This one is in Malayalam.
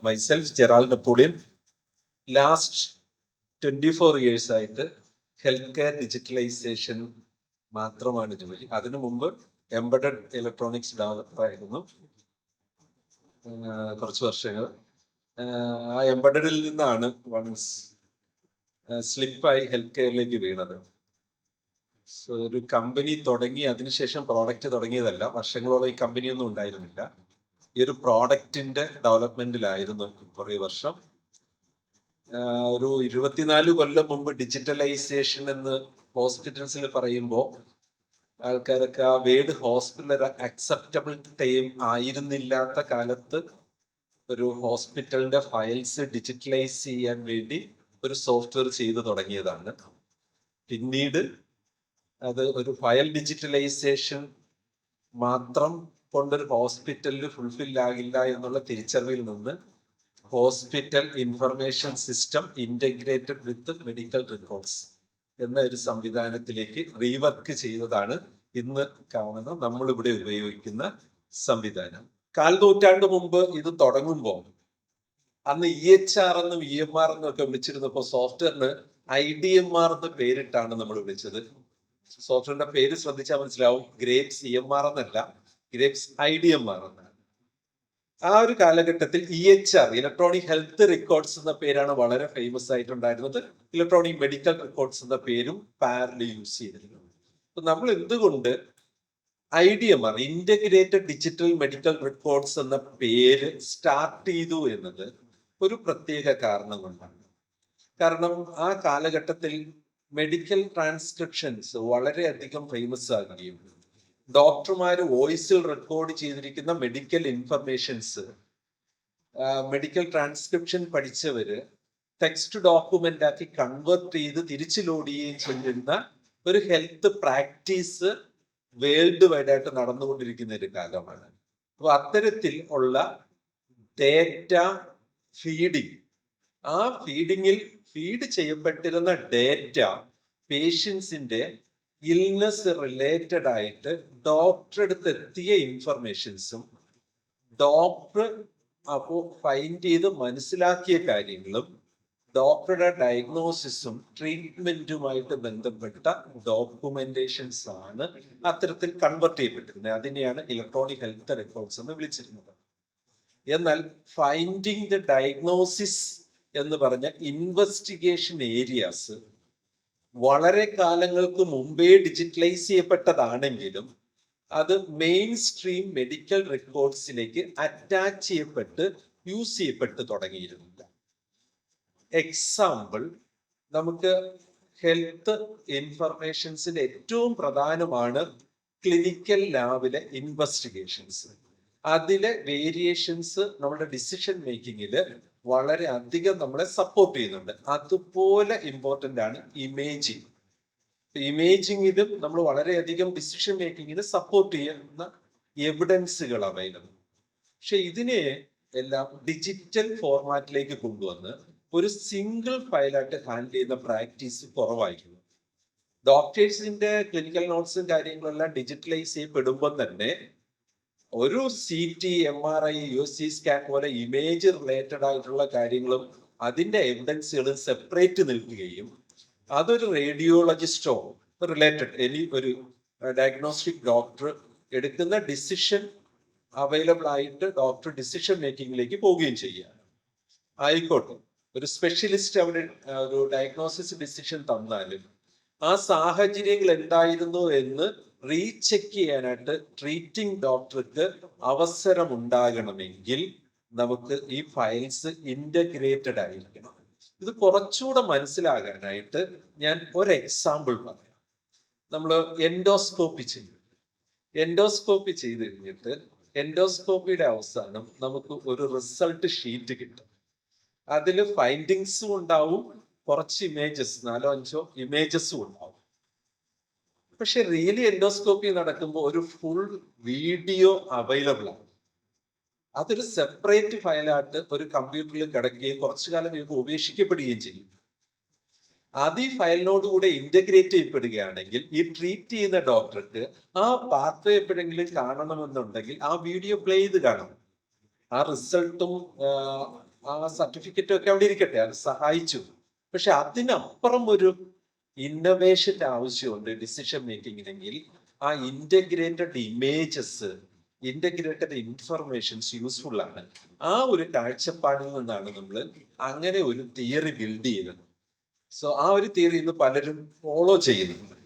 myself, Gerald Napoleon. Last 24 years ആയിട്ട് ഹെൽത്ത് കെയർ ഡിജിറ്റലൈസേഷൻ മാത്രമാണ് ജോലി. അതിനു മുമ്പ് എംബഡഡ് ഇലക്ട്രോണിക്സ് ഡെവലപ്പർ ആയിരുന്നു കുറച്ച് വർഷങ്ങൾ. ആ എംബഡഡിൽ നിന്നാണ് വൺസ് സ്ലിപ്പായി ഹെൽത്ത് കെയറിലേക്ക് വീണത്. സോ ഒരു കമ്പനി തുടങ്ങി, അതിനുശേഷം പ്രോഡക്റ്റ് തുടങ്ങിയതല്ല. വർഷങ്ങളോളം ഈ കമ്പനിയൊന്നും ഉണ്ടായിരുന്നില്ല. ഈ ഒരു പ്രോഡക്റ്റിന്റെ ഡെവലപ്മെന്റിലായിരുന്നു കുറേ വർഷം. ഒരു 24 കൊല്ലം മുമ്പ് ഡിജിറ്റലൈസേഷൻ എന്ന് ഹോസ്പിറ്റൽസിൽ പറയുമ്പോൾ ആൾക്കാരൊക്കെ ആ വേർഡ് ഹോസ്പിറ്റൽ അക്സെപ്റ്റബിൾ ടൈം ആയിരുന്നില്ലാത്ത കാലത്ത് ഒരു ഹോസ്പിറ്റലിന്റെ ഫയൽസ് ഡിജിറ്റലൈസ് ചെയ്യാൻ വേണ്ടി ഒരു സോഫ്റ്റ്വെയർ ചെയ്തു തുടങ്ങിയതാണ്. പിന്നീട് അത് ഒരു ഫയൽ ഡിജിറ്റലൈസേഷൻ മാത്രം കൊണ്ടൊരു ഹോസ്പിറ്റലിൽ ഫുൾഫിൽ ആകില്ല എന്നുള്ള തിരിച്ചറിവിൽ നിന്ന് ഹോസ്പിറ്റൽ ഇൻഫർമേഷൻ സിസ്റ്റം ഇന്റഗ്രേറ്റഡ് വിത്ത് മെഡിക്കൽ റെക്കോർഡ്സ് എന്ന ഒരു സംവിധാനത്തിലേക്ക് റീവർക്ക് ചെയ്തതാണ് ഇന്ന് കാണുന്ന നമ്മളിവിടെ ഉപയോഗിക്കുന്ന സംവിധാനം. 4 നൂറ്റാണ്ട് മുമ്പ് ഇത് തുടങ്ങുമ്പോൾ അന്ന് EHR എന്നും EMR എന്നും ഒക്കെ വിളിച്ചിരുന്നപ്പോൾ സോഫ്റ്റ്വെയറിന് IDMR എന്ന് പേരിട്ടാണ് നമ്മൾ വിളിച്ചത്. സോഫ്റ്റ്വെയറിന്റെ പേര് ശ്രദ്ധിച്ചാൽ മനസ്സിലാവും, ഗ്രേപ്സ് EMR എന്നല്ല, ഗ്രേപ്സ് IDMR എന്നാണ്. ആ ഒരു കാലഘട്ടത്തിൽ EHR, ഇലക്ട്രോണിക് ഹെൽത്ത് റെക്കോർഡ്സ് എന്ന പേരാണ് വളരെ ഫേമസ് ആയിട്ടുണ്ടായിരുന്നത്. ഇലക്ട്രോണിക് മെഡിക്കൽ റെക്കോർഡ്സ് എന്ന പേരും പാരലി യൂസ് ചെയ്തിരുന്നു. അപ്പൊ നമ്മൾ എന്തുകൊണ്ട് IDMR, integrated digital medical records എന്ന പേര് സ്റ്റാർട്ട് ചെയ്തു എന്നത് ഒരു പ്രത്യേക കാരണം കൊണ്ടാണ്. കാരണം ആ കാലഘട്ടത്തിൽ മെഡിക്കൽ ട്രാൻസ്ക്രിപ്ഷൻസ് വളരെയധികം ഫേമസ് ആകുകയും ഡോക്ടർമാര് വോയിസിൽ റെക്കോർഡ് ചെയ്തിരിക്കുന്ന മെഡിക്കൽ ഇൻഫർമേഷൻസ് മെഡിക്കൽ ട്രാൻസ്ക്രിപ്ഷൻ പഠിച്ചവര് ടെക്സ്റ്റ് ഡോക്യുമെന്റ് ആക്കി കൺവേർട്ട് ചെയ്ത് തിരിച്ചു ലോഡ് ചെയ്യുകയും ചെയ്യുന്ന ഒരു ഹെൽത്ത് പ്രാക്ടീസ് വേൾഡ് വൈഡ് ആയിട്ട് നടന്നുകൊണ്ടിരിക്കുന്ന ഒരു കാലമാണ്. അപ്പൊ അത്തരത്തിൽ ഉള്ള ഡേറ്റ ഫീഡിങ്, ആ ഫീഡിങ്ങിൽ ഫീഡ് ചെയ്യപ്പെട്ടിരുന്ന ഡേറ്റ പേഷ്യൻസിന്റെ ഇൽനെസ് റിലേറ്റഡ് ആയിട്ട് ഡോക്ടറെ അടുത്ത് എത്തിയ ഇൻഫർമേഷൻസും ഡോക്ടർ അപ്പോൾ ഫൈൻഡ് ചെയ്ത് മനസ്സിലാക്കിയ കാര്യങ്ങളും ഡോക്ടറുടെ ഡയഗ്നോസിസും ട്രീറ്റ്മെന്റുമായിട്ട് ബന്ധപ്പെട്ട ഡോക്യുമെന്റേഷൻസ് ആണ് അത്തരത്തിൽ കൺവേർട്ട് ചെയ്യപ്പെട്ടിരുന്നത്. അതിനെയാണ് ഇലക്ട്രോണിക് ഹെൽത്ത് റെക്കോർഡ്സ് എന്ന് വിളിച്ചിരുന്നത്. എന്നാൽ ഫൈൻഡിങ് ദ ഡയഗ്നോസിസ് എന്ന് പറഞ്ഞ ഇൻവെസ്റ്റിഗേഷൻ ഏരിയാസ് വളരെ കാലങ്ങൾക്ക് മുമ്പേ ഡിജിറ്റലൈസ് ചെയ്യപ്പെട്ടതാണെങ്കിലും അത് മെയിൻ സ്ട്രീം മെഡിക്കൽ റെക്കോർഡ്സിലേക്ക് അറ്റാച്ച് ചെയ്യപ്പെട്ട് യൂസ് ചെയ്യപ്പെട്ട് തുടങ്ങിയിരുന്നില്ല. എക്സാമ്പിൾ, നമുക്ക് ഹെൽത്ത് ഇൻഫർമേഷൻസിൽ ഏറ്റവും പ്രധാനമാണ് ക്ലിനിക്കൽ ലാബിലെ ഇൻവെസ്റ്റിഗേഷൻസ്. അതിലെ വേരിയേഷൻസ് നമ്മുടെ ഡിസിഷൻ മേക്കിങ്ങിൽ വളരെ അധികം നമ്മളെ സപ്പോർട്ട് ചെയ്യുന്നുണ്ട്. അതുപോലെ ഇമ്പോർട്ടൻ്റ് ആണ് ഇമേജിങ്. ഇമേജിങ്ങിലും നമ്മൾ വളരെയധികം ഡിസിഷൻ മേക്കിങ്ങിന് സപ്പോർട്ട് ചെയ്യുന്ന എവിഡൻസുകൾ അവൈലബിൾ. പക്ഷെ ഇതിനെ എല്ലാം ഡിജിറ്റൽ ഫോർമാറ്റിലേക്ക് കൊണ്ടുവന്ന് ഒരു സിംഗിൾ ഫയലായിട്ട് ഹാൻഡിൽ ചെയ്യുന്ന പ്രാക്ടീസ് കുറവായിരുന്നു. ഡോക്ടേഴ്സിന്റെ ക്ലിനിക്കൽ നോട്ട്സും കാര്യങ്ങളെല്ലാം ഡിജിറ്റലൈസ് ചെയ്യപ്പെടുമ്പോൾ തന്നെ ഒരു CT, MRI, USG സ്കാൻ പോലെ ഇമേജ് റിലേറ്റഡ് ആയിട്ടുള്ള കാര്യങ്ങളും അതിന്റെ എവിഡൻസുകളും സെപ്പറേറ്റ് നിൽക്കുകയും അതൊരു റേഡിയോളജിസ്റ്റോ റിലേറ്റഡ് ഒരു ഡയഗ്നോസ്റ്റിക് ഡോക്ടർ എടുക്കുന്ന ഡിസിഷൻ അവൈലബിൾ ആയിട്ട് ഡോക്ടർ ഡിസിഷൻ മേക്കിങ്ങിലേക്ക് പോവുകയും ചെയ്യുക. ആയിക്കോട്ടെ, ഒരു സ്പെഷ്യലിസ്റ്റ് അവിടെ ഒരു ഡയഗ്നോസിസ് ഡിസിഷൻ തന്നാലും ആ സാഹചര്യങ്ങൾ എന്തായിരുന്നു എന്ന് റീചെക്ക് ചെയ്യാനായിട്ട് ട്രീറ്റിംഗ് ഡോക്ടർക്ക് അവസരം ഉണ്ടാകണമെങ്കിൽ നമുക്ക് ഈ ഫയൽസ് ഇന്റഗ്രേറ്റഡ് ആയിരിക്കണം. ഇത് കുറച്ചുകൂടെ മനസ്സിലാകാനായിട്ട് ഞാൻ ഒരു എക്സാമ്പിൾ പറയാം. നമ്മൾ എൻഡോസ്കോപ്പി ചെയ്തു കഴിഞ്ഞിട്ട് എൻഡോസ്കോപ്പിയുടെ അവസാനം നമുക്ക് ഒരു റിസൾട്ട് ഷീറ്റ് കിട്ടും. അതിൽ ഫൈൻഡിങ്സും ഉണ്ടാവും, കുറച്ച് ഇമേജസ്, 4-5 ഇമേജസും ഉണ്ടാവും. പക്ഷെ റിയലി എൻഡോസ്കോപ്പി നടക്കുമ്പോൾ ഒരു ഫുൾ വീഡിയോ അവൈലബിൾ ആണ്. അതൊരു സെപ്പറേറ്റ് ഫയലായിട്ട് ഒരു കമ്പ്യൂട്ടറിൽ കിടക്കുകയും കുറച്ചു കാലം ഇത് ഉപേക്ഷിക്കപ്പെടുകയും ചെയ്യും. അത് ഈ ഫയലിനോടുകൂടെ ഇന്റഗ്രേറ്റ് ചെയ്യപ്പെടുകയാണെങ്കിൽ ഈ ട്രീറ്റ് ചെയ്യുന്ന ഡോക്ടർക്ക് ആ പാർട്ട് എപ്പോഴെങ്കിലും കാണണമെന്നുണ്ടെങ്കിൽ ആ വീഡിയോ പ്ലേ ചെയ്ത് കാണണം. ആ റിസൾട്ടും ആ സർട്ടിഫിക്കറ്റ് ഒക്കെ അവിടെ ഇരിക്കട്ടെ, അത് സഹായിച്ചു. പക്ഷെ അതിനപ്പുറം ഒരു ഇന്നോവേഷന്റെ ആവശ്യമുണ്ട് ഡിസിഷൻ മേക്കിങ്ങിനെങ്കിൽ ആ integrated images, integrated informations useful ആണ്. ആ ഒരു കാഴ്ചപ്പാടിൽ നിന്നാണ് നമ്മൾ അങ്ങനെ ഒരു തിയറി ബിൽഡ് ചെയ്തത്. സോ ആ ഒരു തിയറി ഇന്ന് പലരും ഫോളോ ചെയ്യുന്നുണ്ട്.